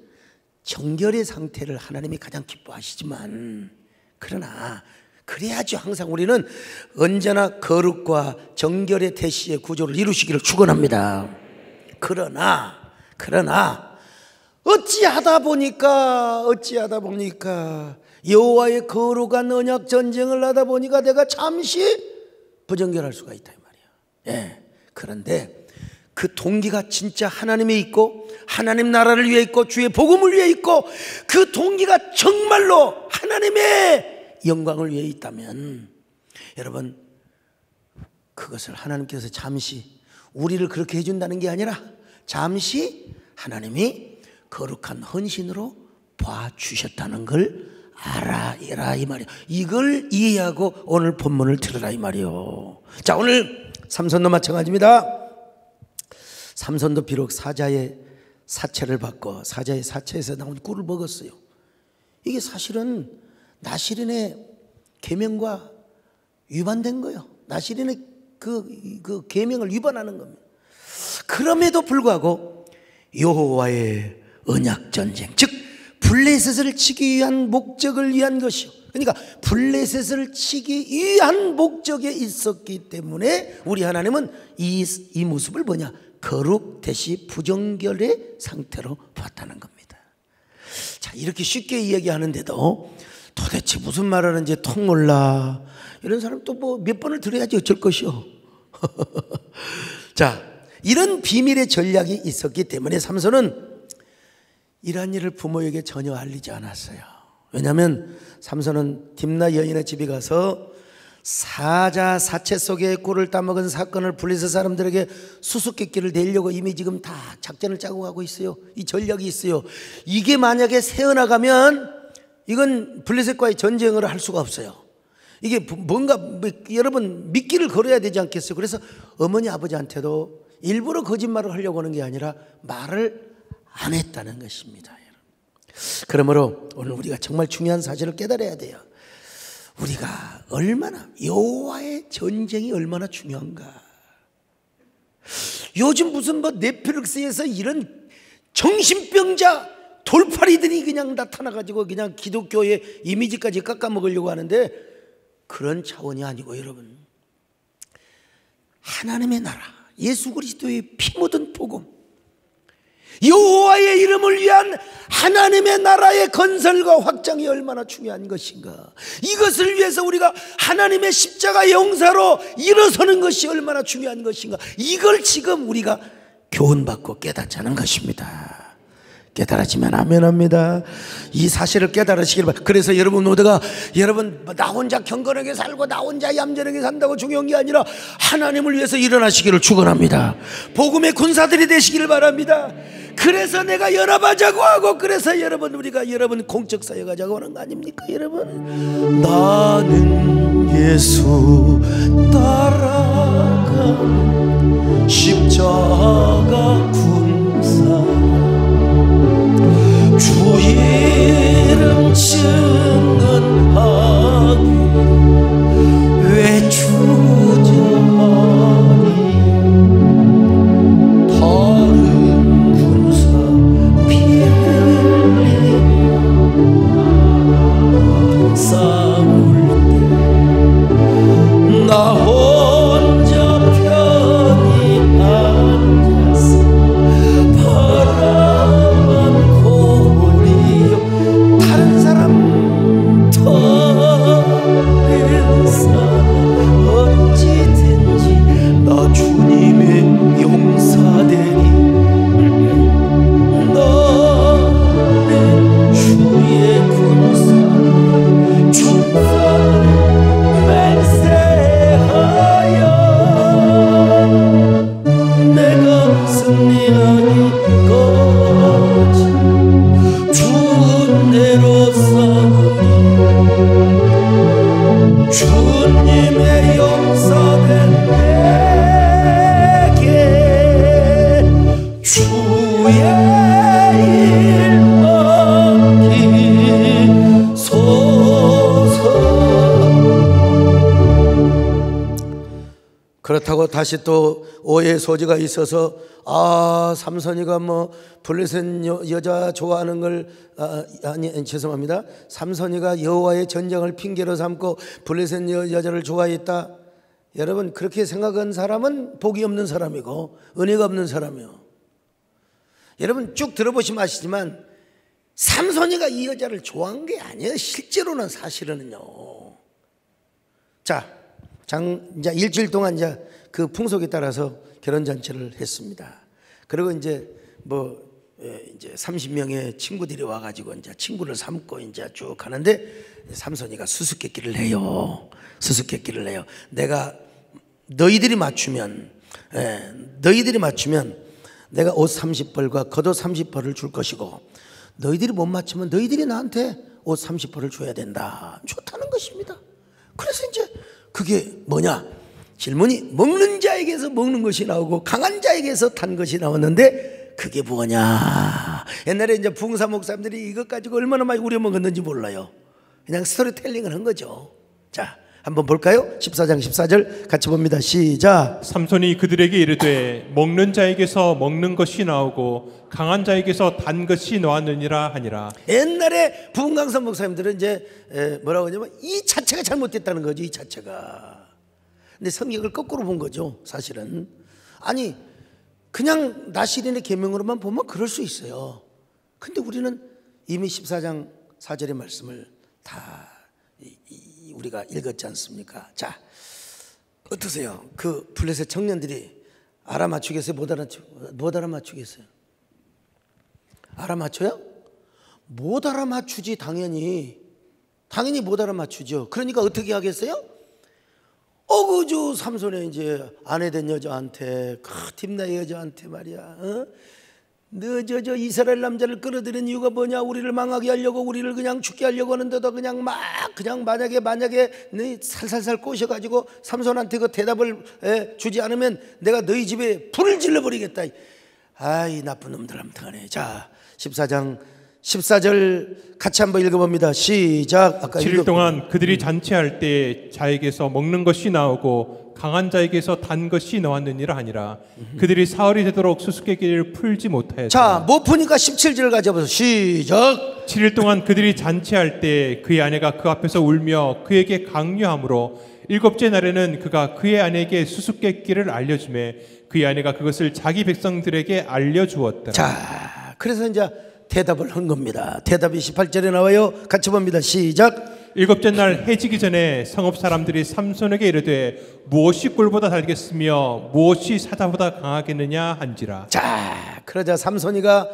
정결의 상태를 하나님이 가장 기뻐하시지만 그러나 그래야죠. 항상 우리는 언제나 거룩과 정결의 대시의 구조를 이루시기를 축원합니다. 그러나 어찌하다 보니까 여호와의 거룩한 언약 전쟁을 하다 보니까 내가 잠시 부정결할 수가 있다 이 말이야. 예. 그런데 그 동기가 진짜 하나님에 있고 하나님 나라를 위해 있고 주의 복음을 위해 있고 그 동기가 정말로 하나님의 영광을 위해 있다면 여러분 그것을 하나님께서 잠시 우리를 그렇게 해준다는 게 아니라 잠시 하나님이 거룩한 헌신으로 봐주셨다는 걸 알아라 이 말이에요. 이걸 이해하고 오늘 본문을 들으라 이 말이에요. 자, 오늘 삼손도 마찬가지입니다. 삼손도 비록 사자의 사체를 받고 사자의 사체에서 나온 꿀을 먹었어요. 이게 사실은 나시린의 계명과 위반된 거예요. 나시린의 그 계명을 위반하는 겁니다. 그럼에도 불구하고 여호와의 언약 전쟁, 즉 블레셋을 치기 위한 목적을 위한 것이요. 그러니까 블레셋을 치기 위한 목적에 있었기 때문에 우리 하나님은 이 모습을 뭐냐? 거룩 대시 부정결의 상태로 봤다는 겁니다. 자, 이렇게 쉽게 이야기하는데도 도대체 무슨 말 하는지 통 몰라. 이런 사람 또 뭐 몇 번을 들어야지 어쩔 것이요. 자, 이런 비밀의 전략이 있었기 때문에 삼손은 이러한 일을 부모에게 전혀 알리지 않았어요. 왜냐하면 삼손은 딥나 여인의 집에 가서 사자 사체 속에 꿀을 따먹은 사건을 블레셋 사람들에게 수수께끼를 내려고 이미 지금 다 작전을 짜고 가고 있어요. 이 전략이 있어요. 이게 만약에 새어나가면 이건 블레셋과의 전쟁을 할 수가 없어요. 이게 뭔가 여러분 미끼를 걸어야 되지 않겠어요? 그래서 어머니 아버지한테도 일부러 거짓말을 하려고 하는 게 아니라 말을 안 했다는 것입니다. 그러므로 오늘 우리가 정말 중요한 사실을 깨달아야 돼요. 우리가 얼마나 여호와의 전쟁이 얼마나 중요한가. 요즘 무슨 뭐 넷플릭스에서 이런 정신병자 돌팔이들이 그냥 나타나가지고 그냥 기독교의 이미지까지 깎아먹으려고 하는데 그런 차원이 아니고 여러분 하나님의 나라 예수 그리스도의 피 묻은 복음, 여호와의 이름을 위한 하나님의 나라의 건설과 확장이 얼마나 중요한 것인가, 이것을 위해서 우리가 하나님의 십자가 용사로 일어서는 것이 얼마나 중요한 것인가, 이걸 지금 우리가 교훈받고 깨닫자는 것입니다. 깨달아지면 아멘합니다. 이 사실을 깨달으시길 바랍니다. 그래서 여러분 모두가 여러분 나 혼자 경건하게 살고 나 혼자 얌전하게 산다고 중요한 게 아니라 하나님을 위해서 일어나시기를 축원합니다. 복음의 군사들이 되시기를 바랍니다. 그래서 내가 연합하자고 하고, 그래서 여러분 우리가 여러분 공적 사역 하자고 하는 거 아닙니까 여러분? 나는 예수 따라가 십자가 군사, 주 이름 증언하기 외주자하니 다른 군사 피 흘리며 싸울 때 나 혼자 편히 앉아서 바라만 고리요 다른 사람 다른 사람 언제든지 나 주님의 용사되리. 나는 주의 군사 충성을 맹세하여 내가 승리하기까지 주 은혜로 싸우니 주님의 용사된 내게 주의 일 맡기소서. 그렇다고 다시 또 오해의 소지가 있어서 삼손이가 뭐 블레셋 여자 좋아하는 걸 아니 죄송합니다. 삼손이가 여호와의 전쟁을 핑계로 삼고 블레셋 여자를 좋아했다. 여러분 그렇게 생각한 사람은 복이 없는 사람이고 은혜가 없는 사람이요. 여러분 쭉 들어보시면 아시지만 삼손이가 이 여자를 좋아한 게 아니에요. 실제로는 사실은요. 자, 이제 일주일 동안 이제 그 풍속에 따라서 결혼 잔치를 했습니다. 그리고 이제 이제 30명의 친구들이 와가지고 이제 친구를 삼고 이제 쭉 가는데 삼손이가 수수께끼를 해요. 수수께끼를 해요. 내가 너희들이 맞추면 내가 옷 30벌과 겉옷 30벌을 줄 것이고, 너희들이 못 맞추면 너희들이 나한테 옷 30벌을 줘야 된다. 좋다는 것입니다. 그래서 이제 그게 뭐냐? 질문이 먹는 자에게서 먹는 것이 나오고 강한 자에게서 탄 것이 나왔는데 그게 뭐냐? 옛날에 이제 부흥사 목사님들이 이것 가지고 얼마나 많이 우려먹었는지 몰라요. 그냥 스토리텔링을 한 거죠. 자, 한번 볼까요? 14장 14절 같이 봅니다. 시작. 삼손이 그들에게 이르되 먹는 자에게서 먹는 것이 나오고 강한 자에게서 단 것이 나왔느니라 하니라. 옛날에 부흥강사 목사님들은 이제 뭐라고 하냐면 이 자체가 잘못됐다는 거죠. 이 자체가. 근데 성경을 거꾸로 본 거죠. 사실은. 아니 그냥 나시린의 계명으로만 보면 그럴 수 있어요. 근데 우리는 이미 14장 4절의 말씀을 다 우리가 읽었지 않습니까? 자, 어떠세요? 그 블레셋 청년들이 알아맞추겠어요? 못 알아맞추겠어요? 알아맞혀요? 못 알아맞추지. 당연히 못 알아맞추죠. 그러니까 어떻게 하겠어요? 어그저 삼손의 이제 아내 된 여자한테 딥나의 여자한테 말이야, 너 저 이스라엘 남자를 끌어들인 이유가 뭐냐? 우리를 망하게 하려고, 우리를 그냥 죽게 하려고 하는데도 그냥 만약에 너 살살살 꼬셔가지고 삼손한테 그 대답을 주지 않으면 내가 너희 집에 불을 질러버리겠다. 아이 나쁜 놈들 아무튼간에. 자, 14장 14절 같이 한번 읽어봅니다. 시작. 아까 7일 동안 그들이 잔치할 때 자에게서 먹는 것이 나오고 강한 자에게서 단 것이 나왔느니라 하니라. 그들이 사흘이 되도록 수수께끼를 풀지 못하였다. 자, 못 푸니까 17절 가져보세요. 시작. 7일 동안 그들이 잔치할 때 그의 아내가 그 앞에서 울며 그에게 강요함으로 일곱째 날에는 그가 그의 아내에게 수수께끼를 알려주매 그의 아내가 그것을 자기 백성들에게 알려주었더라. 자, 그래서 이제 대답을 한 겁니다. 대답이 18절에 나와요. 같이 봅니다. 시작. 일곱째 날 해지기 전에 성읍 사람들이 삼손에게 이르되 무엇이 꿀보다 달겠으며 무엇이 사자보다 강하겠느냐 한지라. 자, 그러자 삼손이가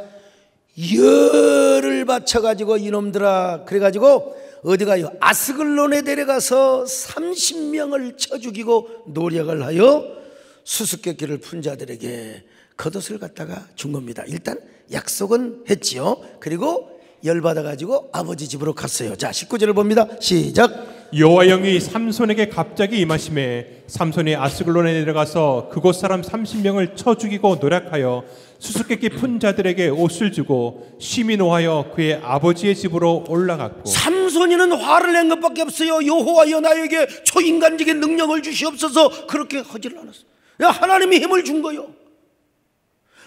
열을 바쳐가지고 이놈들아 그래가지고 어디 가요? 아스글론에 데려가서 30명을 쳐 죽이고 노력을 하여 수수께끼를 푼 자들에게 겉옷을 갖다가 준 겁니다. 일단 약속은 했지요. 그리고 열받아가지고 아버지 집으로 갔어요. 자, 19절을 봅니다. 시작. 여호와 영이 삼손에게 갑자기 임하심에 삼손이 아스글론에 내려가서 그곳 사람 30명을 쳐 죽이고 노략하여 수수께끼 푼 자들에게 옷을 주고 심히 노하여 그의 아버지의 집으로 올라갔고. 삼손이는 화를 낸 것밖에 없어요. 여호와여 나에게 초인간적인 능력을 주시옵소서. 그렇게 하지를 않았어요. 하나님이 힘을 준 거요.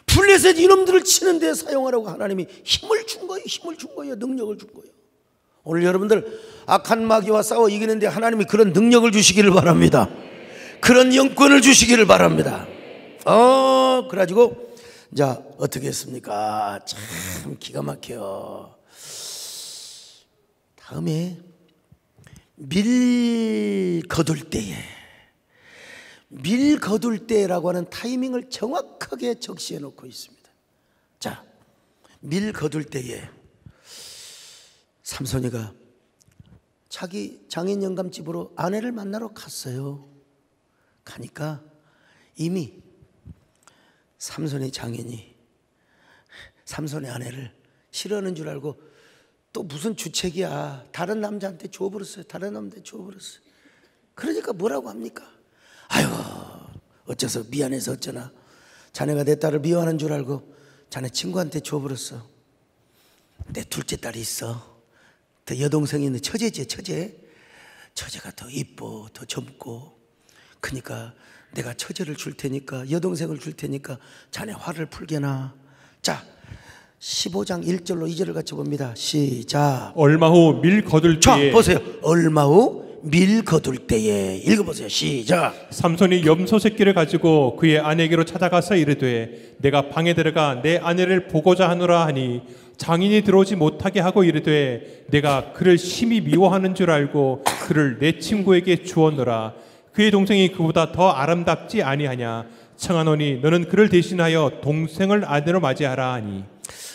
블레셋 이놈들을 치는 데 사용하라고 하나님이 힘을 준 거예요. 힘을 준 거예요. 능력을 준 거예요. 오늘 여러분들 악한 마귀와 싸워 이기는데 하나님이 그런 능력을 주시기를 바랍니다. 그런 영권을 주시기를 바랍니다. 그래가지고 자 어떻게 했습니까? 참 기가 막혀요. 다음에 밀 거둘 때라고 하는 타이밍을 정확하게 적시해 놓고 있습니다. 자, 밀 거둘 때에 삼손이가 자기 장인 영감집으로 아내를 만나러 갔어요. 가니까 이미 삼손의 장인이 삼손의 아내를 싫어하는 줄 알고 또 무슨 주책이야. 다른 남자한테 줘버렸어요. 그러니까 뭐라고 합니까? 아유, 어째서 미안해서 어쩌나. 자네가 내 딸을 미워하는 줄 알고 자네 친구한테 줘버렸어. 내 둘째 딸이 있어. 더 여동생이 있는 처제지, 처제가 더 이뻐, 더 젊고. 그러니까 내가 처제를 줄 테니까, 여동생을 줄 테니까 자네 화를 풀게나. 자, 15장 1절로 2절을 같이 봅니다. 시작. 얼마 후 밀 거둘 때에. 자, 보세요. 얼마 후 밀 거둘 때에. 읽어보세요. 시작. 삼손이 염소 새끼를 가지고 그의 아내에게로 찾아가서 이르되 내가 방에 들어가 내 아내를 보고자 하노라 하니 장인이 들어오지 못하게 하고 이르되 내가 그를 심히 미워하는 줄 알고 그를 내 친구에게 주었노라. 그의 동생이 그보다 더 아름답지 아니하냐. 청하노니 너는 그를 대신하여 동생을 아내로 맞이하라 하니.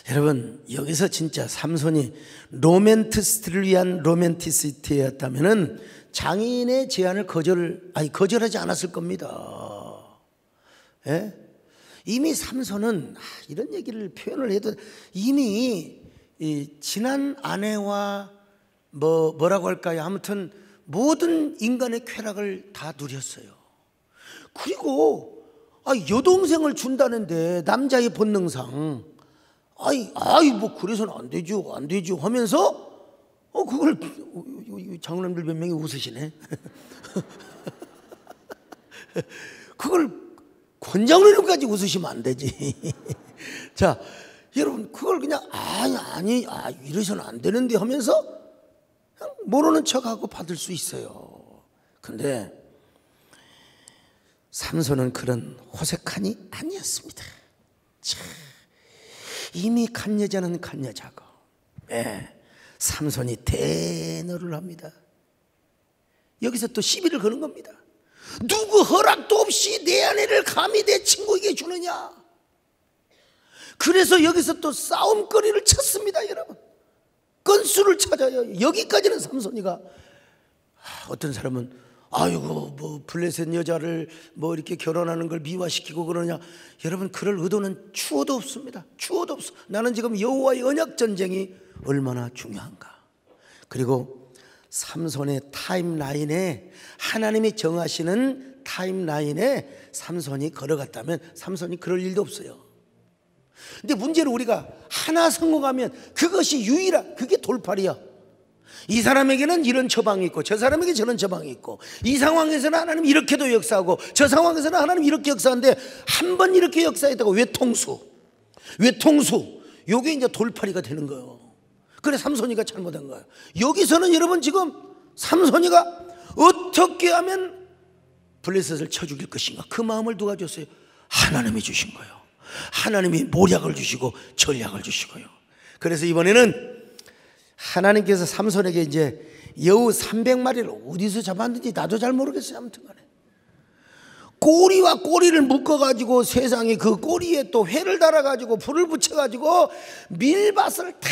여러분, 여기서 진짜 삼손이 로맨티스트를 위한 로맨티스트였다면은 장인의 제안을 거절하지 않았을 겁니다. 예? 이미 삼손은 이런 얘기를 표현을 해도 이미 이 지난 아내와 뭐라고 할까요? 아무튼 모든 인간의 쾌락을 다 누렸어요. 그리고 여동생을 준다는데 남자의 본능상 뭐 그래서는 안 되죠 하면서 그걸 장로님들 몇 명이 웃으시네. 그걸 권장로님까지 웃으시면 안 되지. 자, 여러분 그걸 그냥 아니 이러서는 안 되는데 하면서 그냥 모르는 척하고 받을 수 있어요. 근데 삼손은 그런 호색한이 아니었습니다. 참, 이미 간 여자는 간 여자고, 삼손이 대너를 합니다. 여기서 또 시비를 거는 겁니다. 누구 허락도 없이 내 아내를 감히 내 친구에게 주느냐. 그래서 여기서 또 싸움거리를 쳤습니다. 여러분, 건수를 찾아요. 여기까지는 삼손이가. 어떤 사람은 아이고 블레셋 여자를 이렇게 결혼하는 걸 미화시키고 그러냐. 여러분, 그럴 의도는 추호도 없습니다. 추호도 없어. 나는 지금 여호와의 언약 전쟁이 얼마나 중요한가. 그리고 삼손의 타임라인에, 하나님이 정하시는 타임라인에 삼손이 걸어갔다면 삼손이 그럴 일도 없어요. 근데 문제는 우리가 하나 성공하면 그것이 그게 돌팔이야. 이 사람에게는 이런 처방이 있고 저 사람에게 저런 처방이 있고, 이 상황에서는 하나님 이렇게도 역사하고 저 상황에서는 하나님 이렇게 역사하는데 한 번 이렇게 역사했다고 외통수 요게 이제 돌팔이가 되는 거예요. 그래 삼손이가 잘못한 거예요. 여기서는 여러분 지금 삼손이가 어떻게 하면 블레셋을 쳐 죽일 것인가, 그 마음을 누가 줬어요? 하나님이 주신 거예요. 하나님이 모략을 주시고 전략을 주시고요. 그래서 이번에는 하나님께서 삼손에게 이제 여우 300마리를 어디서 잡았는지 나도 잘 모르겠어요. 아무튼 간에 꼬리와 꼬리를 묶어가지고 세상에 그 꼬리에 또 회를 달아가지고 불을 붙여가지고 밀밭을 다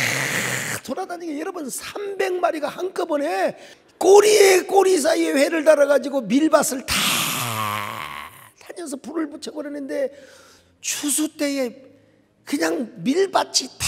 돌아다니게, 여러분 300마리가 한꺼번에 꼬리에 꼬리 사이에 회를 달아가지고 밀밭을 다 다녀서 불을 붙여버리는데 추수 때에 그냥 밀밭이 다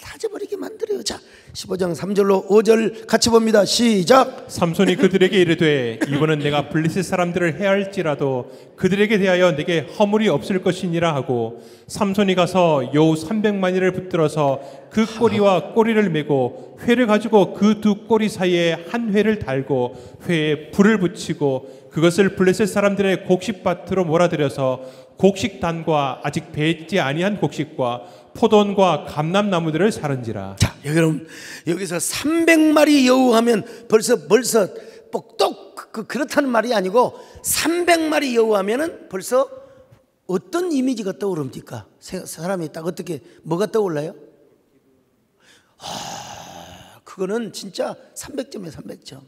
다져버리게 만들어요. 자, 15장 3절로 5절 같이 봅니다. 시작. 삼손이 그들에게 이르되 이번은 내가 블레셋 사람들을 해할지라도 그들에게 대하여 내게 허물이 없을 것이니라 하고 삼손이 가서 여우 300마리를 붙들어서 그 꼬리와 꼬리를 메고 회를 가지고 그 두 꼬리 사이에 한 회를 달고 회에 불을 붙이고 그것을 블레셋 사람들의 곡식밭으로 몰아들여서 곡식단과 아직 배지 아니한 곡식과 포도원과 감람나무들을 사른지라. 자, 여러분 여기서 300마리 여우 하면 벌써 똑 그렇다는 말이 아니고 300마리 여우 하면은 벌써 어떤 이미지가 떠오릅니까? 사람이 딱 어떻게 뭐가 떠올라요? 그거는 진짜 300점이에요. 300점.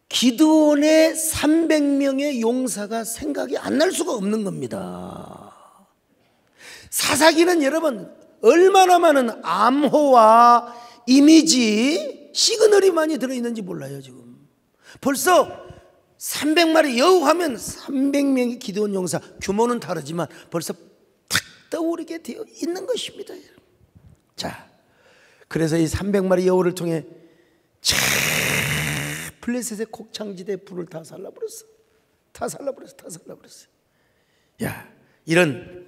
기드온의 300명의 용사가 생각이 안 날 수가 없는 겁니다. 사사기는 여러분 얼마나 많은 암호와 이미지, 시그널이 많이 들어있는지 몰라요. 지금 벌써 300마리 여우 하면 300명의 기드온 용사, 규모는 다르지만 벌써 탁 떠오르게 되어 있는 것입니다. 자, 그래서 이 300마리 여우를 통해 블레셋의 곡창지대에 불을 다 살라버렸어. 다 살라버렸어요. 야, 이런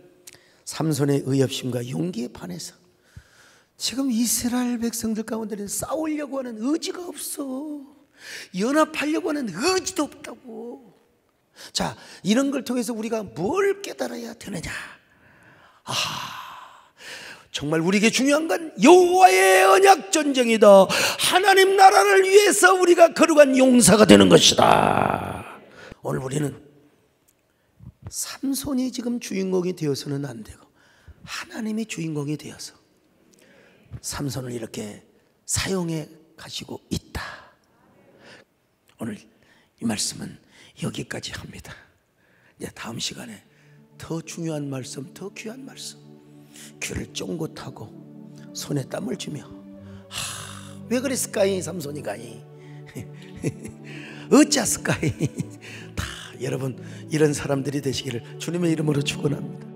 삼손의 의협심과 용기에 반해서 지금 이스라엘 백성들 가운데는 싸우려고 하는 의지가 없어. 연합하려고 하는 의지도 없다고. 자, 이런 걸 통해서 우리가 뭘 깨달아야 되느냐? 정말 우리에게 중요한 건 여호와의 언약 전쟁이다. 하나님 나라를 위해서 우리가 거룩한 용사가 되는 것이다. 오늘 우리는 삼손이 지금 주인공이 되어서는 안 되고 하나님이 주인공이 되어서 삼손을 이렇게 사용해 가지고 있다. 오늘 이 말씀은 여기까지 합니다. 이제 다음 시간에 더 중요한 말씀, 더 귀한 말씀, 귀를 쫑긋하고 손에 땀을 주며 왜 그랬을까이 삼손이가이 어찌했을까이 다 여러분 이런 사람들이 되시기를 주님의 이름으로 축원합니다.